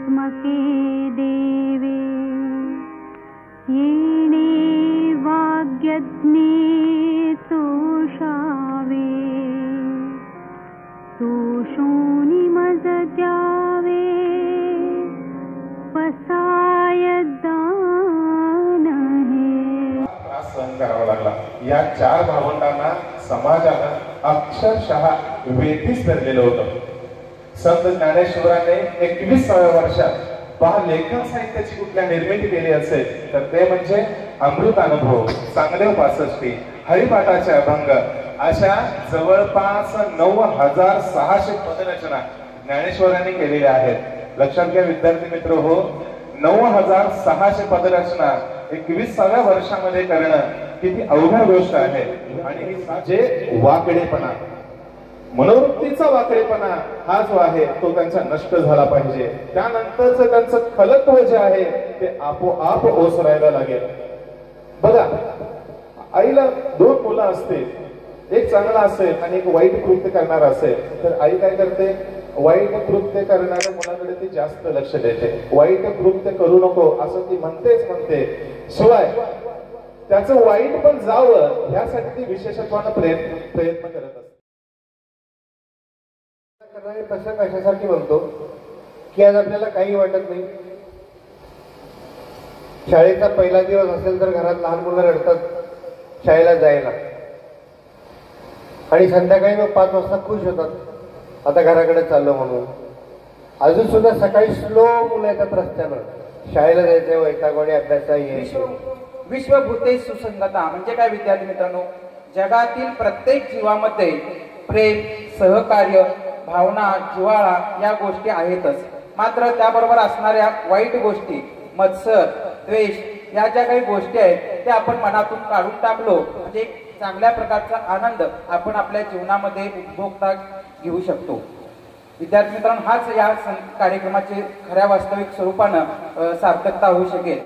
चिदात्मके देवे येणे वाग्यज्ञे तोषावे तोषोनि मज द्यावे पसाय दान हे त्रास सहन करावा लागला। या 4 भावंडांना समाजानं अक्षरशः वेठीस धरलेलं होतं। संत ज्ञानेश्वराने 21व्या वर्षात लेखन साहित्याची कुठल्या निर्मिती केली असेल तर ते म्हणजे अमृतानुभव, चांगले उपासष्टी, हरिपाठाचे अभंग अशा जवळपास 9600 पदरचना ज्ञानेश्वरांनी केलेल्या आहेत। लक्षात घ्या विद्यार्थी मित्र हो, 9600 पदरचना 21व्या वर्षामध्ये करणं किती अवघड गोष्ट आहे। आणि जे वाकडेपणा, मनोवृत्तीचा वाकडेपणा हा जो आहे तो त्यांचा नष्ट झाला पाहिजे। त्यानंतरच त्यांचं खलत्व जे आहे ते आपोआप ओसरायला लागेल। बघा, आईला 2 मुलं असतील, एक चांगला असेल आणि एक वाईट कृत्य करणार असेल तर आई काय करते? वाईट कृत्य करणाऱ्या मुलाकडे ती जास्त लक्ष देते। वाईट कृत्य करू नको असं ती म्हणते, शिवाय त्याचं वाईट पण जावं यासाठी ती विशेषत्वानं प्रयत्न करत असते। तसं कशासाठी म्हणतो की आज आपल्याला काही वाटत नाही। शाळेचा पहिला दिवस असेल तर घरात लहान मुलं रडतात शाळेला जायला, आणि संध्याकाळी मग 5 वाजता खुश होतात, आता घराकडे चाललो म्हणून। अजून सुद्धा सकाळी स्लो मुलं येतात रस्त्यानं, शाळेला जायचं वैतागवाडी अभ्यासा यायचं। विश्वभूते सुसंगता म्हणजे काय विद्यार्थी मित्रांनो? जगातील प्रत्येक जीवामध्ये प्रेम, सहकार्य, भावना, जिव्हाळा या गोष्टी आहेतच। मात्र त्याबरोबर असणाऱ्या वाईट गोष्टी, मत्सर, द्वेष या ज्या काही गोष्टी आहेत त्या आपण मनातून काढून टाकलो म्हणजे एक चांगल्या प्रकारचा आनंद आपण आपल्या जीवनामध्ये उपभोगता घेऊ शकतो। विद्यार्थी मित्रांनो, हाच या कार्यक्रमाचे खऱ्या वास्तविक स्वरूपानं सार्थकता होऊ शकेल।